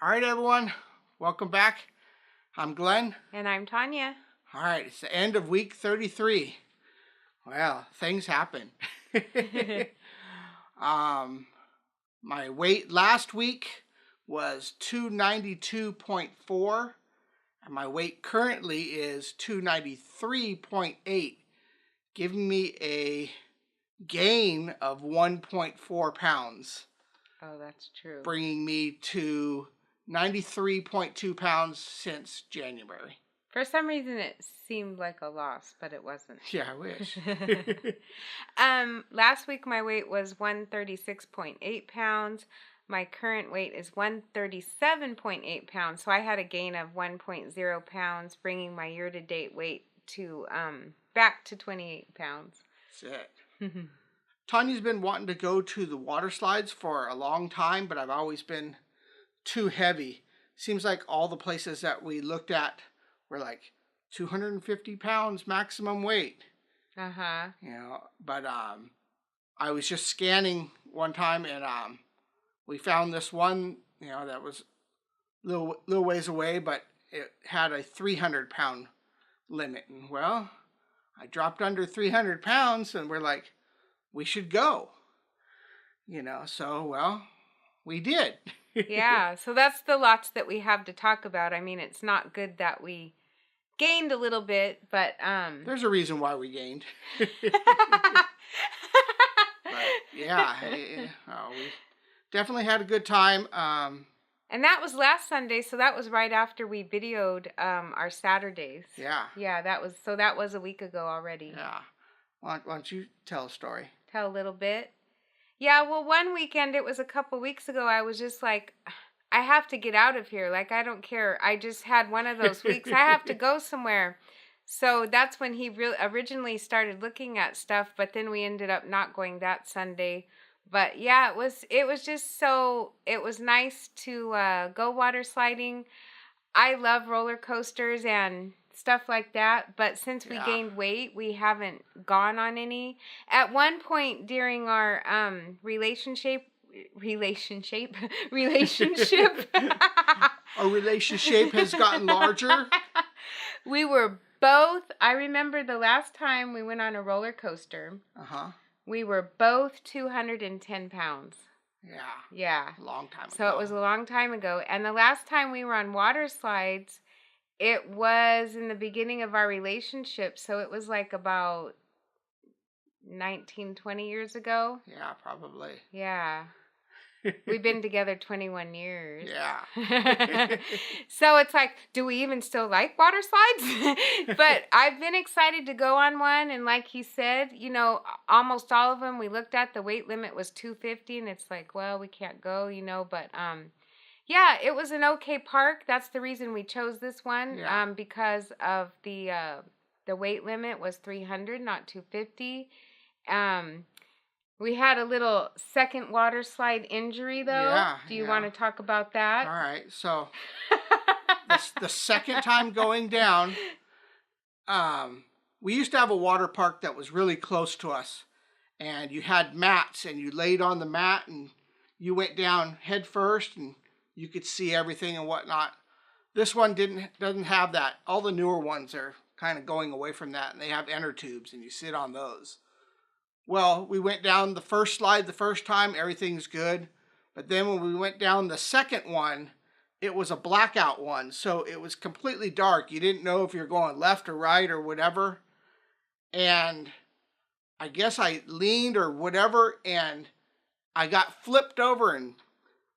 All right, everyone. Welcome back. I'm Glenn. And I'm Tonya. All right, it's the end of week 33. Well, things happen. My weight last week was 292.4, and my weight currently is 293.8, giving me a gain of 1.4 pounds. Oh, that's true. Bringing me to 93.2 pounds since January. For some reason, it seemed like a loss, but it wasn't. Yeah, I wish. Last week, my weight was 136.8 pounds. My current weight is 137.8 pounds. So I had a gain of 1.0 pounds, bringing my year-to-date weight to back to 28 pounds. That's it. Tanya's been wanting to go to the water slides for a long time, but I've always been too heavy. Seems like all the places that we looked at were like 250 pounds maximum weight. Uh-huh. You know, but I was just scanning one time and we found this one, you know, that was little ways away, but it had a 300-pound limit. And well, I dropped under 300 pounds and we're like, we should go. You know, so well, we did. Yeah, so that's the lots that we have to talk about. I mean, it's not good that we gained a little bit, but there's a reason why we gained. But yeah, we definitely had a good time. And that was last Sunday, so that was right after we videoed our Saturdays. Yeah. Yeah, that was a week ago already. Yeah. Why don't you tell a story? Tell a little bit. Yeah, well, one weekend, it was a couple weeks ago, I was just like, I have to get out of here. Like, I don't care. I just had one of those weeks. I have to go somewhere. So that's when he originally started looking at stuff, but then we ended up not going that Sunday. But yeah, it was just so, it was nice to go water sliding. I love roller coasters and stuff like that, but since we gained weight, we haven't gone on any. At one point during our relationship our relationship has gotten larger. We were both, I remember the last time we went on a roller coaster. We were both 210 pounds. Yeah. A long time ago. So it was a long time ago. And the last time we were on water slides, it was in the beginning of our relationship. So it was like about 19, 20 years ago. Yeah, probably. Yeah. We've been together 21 years. Yeah. So it's like, do we even still like water slides? But I've been excited to go on one. And like he said, you know, almost all of them we looked at, the weight limit was 250. And it's like, well, we can't go, you know. But yeah, it was an okay park. That's the reason we chose this one. Yeah. Because of the weight limit was 300, not 250. We had a little second water slide injury, though. Yeah, Do you want to talk about that? All right. So the second time going down, we used to have a water park that was really close to us. And you had mats, and you laid on the mat, and you went down head first, and you could see everything and whatnot. This one doesn't have that. All the newer ones are kind of going away from that, and they have inner tubes, and you sit on those. Well, we went down the first slide the first time, everything's good. But then when we went down the second one, it was a blackout one. So it was completely dark. You didn't know if you're going left or right or whatever. And I guess I leaned or whatever, and I got flipped over and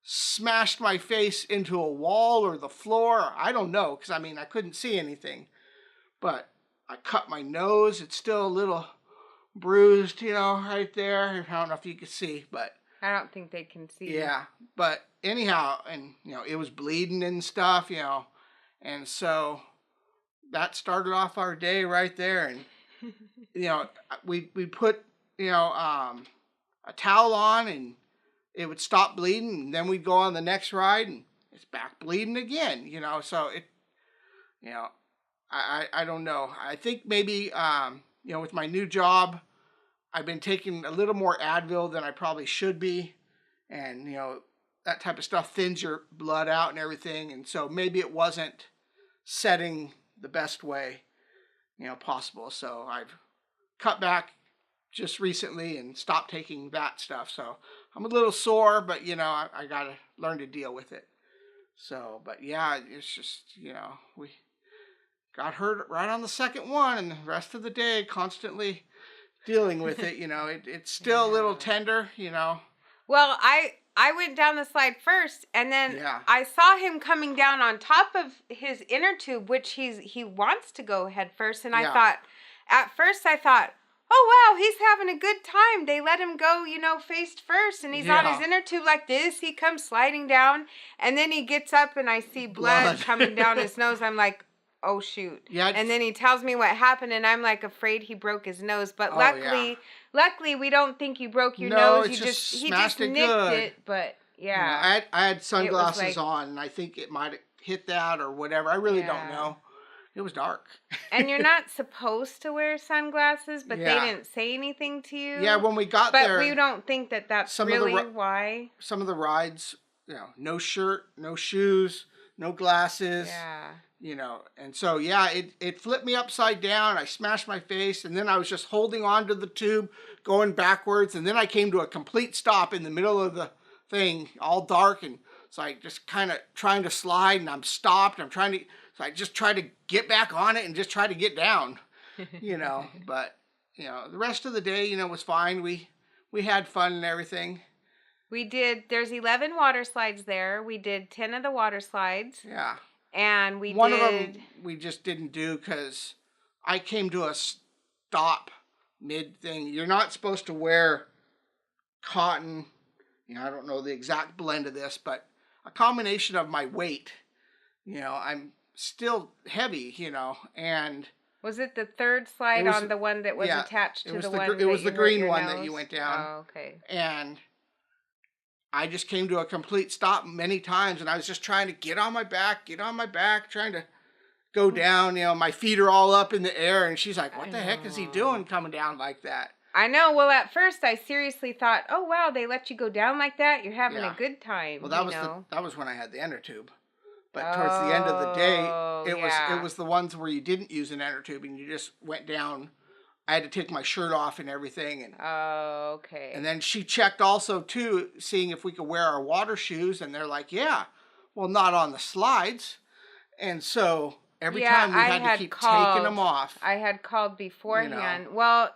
smashed my face into a wall or the floor. I don't know, because I mean, I couldn't see anything. But I cut my nose. It's still a little bruised, you know, right there. I don't know if you can see, but I don't think they can see. Yeah, but anyhow, and you know, it was bleeding and stuff, you know, and so that started off our day right there. And you know, we put, you know, a towel on, and it would stop bleeding, and then we'd go on the next ride, and it's back bleeding again, you know. So it, you know, I don't know. I think maybe you know, with my new job, I've been taking a little more Advil than I probably should be. And, you know, that type of stuff thins your blood out and everything. And so maybe it wasn't setting the best way, possible. So I've cut back just recently and stopped taking that stuff. So I'm a little sore, but I got to learn to deal with it. So, but yeah, it's just, we got hurt right on the second one, and the rest of the day constantly dealing with it. It's still a little tender, Well, I went down the slide first, and then I saw him coming down on top of his inner tube, which he wants to go head first. And at first I thought, oh wow, he's having a good time. They let him go, face first, and he's on his inner tube like this. He comes sliding down, and then he gets up, and I see blood coming down his nose. I'm like, oh shoot. Yeah. And then he tells me what happened, and I'm like afraid he broke his nose. But luckily we don't think you broke your nose. He just nicked it. But yeah. I had sunglasses on, and I think it might have hit that or whatever. I really don't know. It was dark. And you're not supposed to wear sunglasses, but they didn't say anything to you. Yeah, when we got there. But we don't think that that's really why. Some of the rides, no shirt, no shoes, no glasses. Yeah. And so, it flipped me upside down. I smashed my face, and then I was just holding onto the tube, going backwards, and then I came to a complete stop in the middle of the thing, all dark, and so I just kind of trying to slide, and I'm stopped. So I just try to get back on it and just try to get down, But, the rest of the day, was fine. We had fun and everything. We did, there's 11 water slides there. We did 10 of the water slides. Yeah. And one of them we just didn't do because I came to a stop mid thing. You're not supposed to wear cotton. I don't know the exact blend of this, but a combination of my weight. I'm still heavy, and was it the third slide on the one that was attached to the one? It was the green one that you went down. Oh, okay. And I just came to a complete stop many times, and I was just trying to get on my back, trying to go down. My feet are all up in the air, and she's like, what the heck is he doing coming down like that? I know. Well, at first I seriously thought, oh wow, they let you go down like that? You're having a good time. Well, that was when I had the inner tube. But towards the end of the day, it was the ones where you didn't use an inner tube and you just went down. I had to take my shirt off and everything. And, okay. And then she checked also, too, seeing if we could wear our water shoes. And they're like, well, not on the slides. And so every time we had to keep taking them off. I had called beforehand. Well,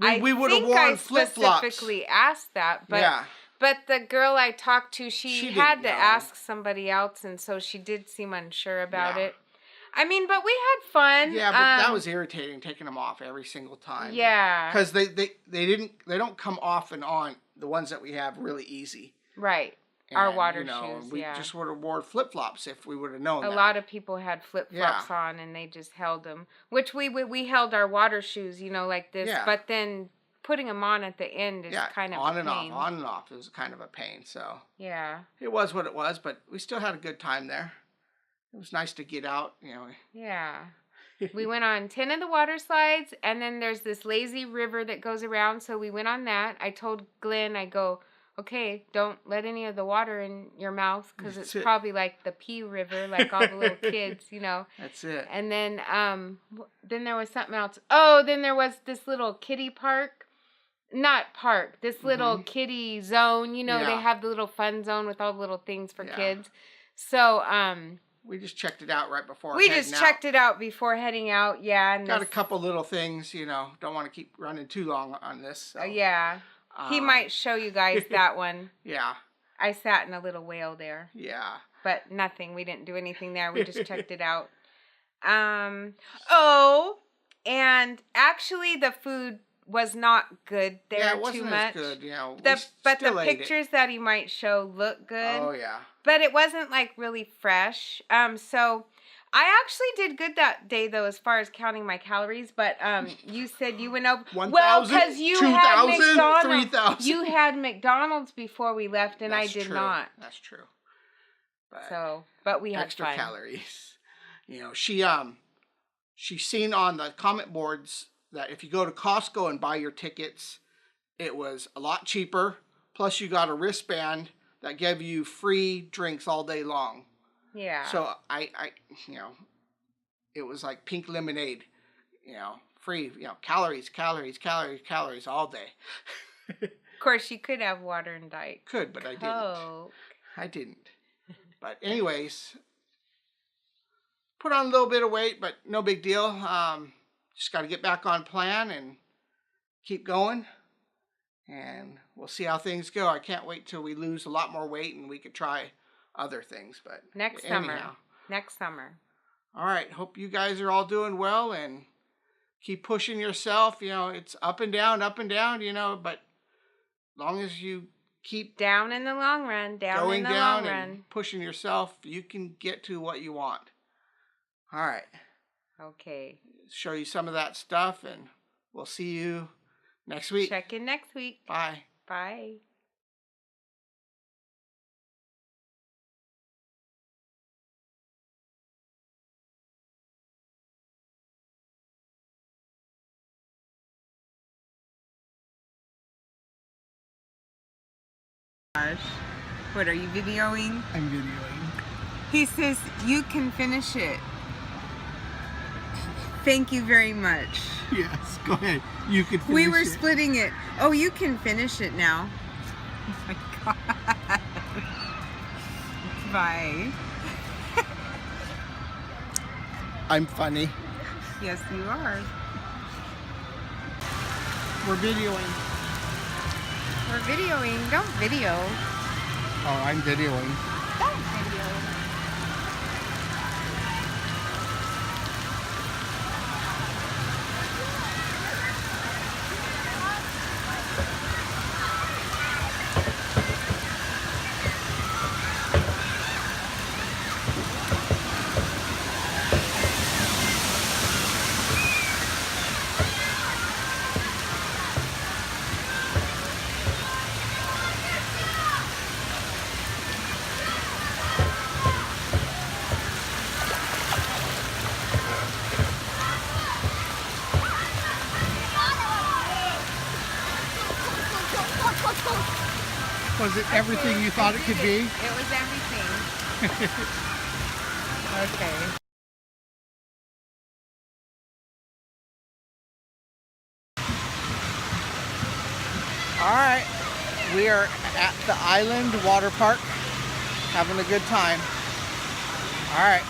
we would have worn flip-flops. I specifically asked that. But, but the girl I talked to, she had to ask somebody else. And so she did seem unsure about it. I mean, but we had fun. Yeah, but that was irritating, taking them off every single time. Yeah. Because they don't come off and on, the ones that we have, really easy. Right. And, our water shoes, we just would have wore flip-flops if we would have known that. A lot of people had flip-flops on, and they just held them. Which we held our water shoes, like this. Yeah. But then putting them on at the end is kind of a pain. On and off. It was kind of a pain, so. Yeah. It was what it was, but we still had a good time there. It was nice to get out, Yeah. We went on 10 of the water slides, and then there's this lazy river that goes around, so we went on that. I told Glenn, I go, okay, don't let any of the water in your mouth, because it's probably like the pee river, like all the little kids, That's it. And then there was something else. Oh, then there was this little kiddie park. Not park, this little kiddie zone. They have the little fun zone with all the little things for kids. So, we just checked it out right before checked it out before heading out, yeah. And got a couple little things, don't want to keep running too long on this. So. Yeah. He might show you guys that one. Yeah. I sat in a little whale there. Yeah. But nothing. We didn't do anything there. We just checked it out. And actually the food was not good there it wasn't too much. As good, but the pictures that he might show look good. Oh yeah. But it wasn't like really fresh. So I actually did good that day though, as far as counting my calories. But you said you went over 1,000, well because you 2,000, had McDonald's. 3,000. You had McDonald's before we left, and That's I did true. not. That's true. But we had extra fun. Calories. She's seen on the comment boards that if you go to Costco and buy your tickets, it was a lot cheaper. Plus, you got a wristband that gave you free drinks all day long. Yeah. So I you know, it was like pink lemonade, you know, free, you know, calories all day. Of course, you could have water and Diet Could, but I didn't. Coke. I didn't. But anyways, put on a little bit of weight, but no big deal. Just got to get back on plan and keep going. And we'll see how things go. I can't wait till we lose a lot more weight and we could try other things. But next anyhow. summer. Next summer. All right. Hope you guys are all doing well and keep pushing yourself. You know, it's up and down, you know, but as long as you keep down in the long run, going down and pushing yourself, you can get to what you want. All right. Okay. Show you some of that stuff, and we'll see you next week. Check in next week. Bye. Bye. What, are you videoing? I'm videoing. He says you can finish it. Thank you very much. Yes, go ahead. You can finish it. We were splitting it. Oh, you can finish it now. Oh my God. Bye. I'm funny. Yes, you are. We're videoing. We're videoing. Don't video. Oh, I'm videoing. Don't video. Was it everything you thought it could be? It was everything. Okay. All right. We are at the Island Water Park having a good time. All right.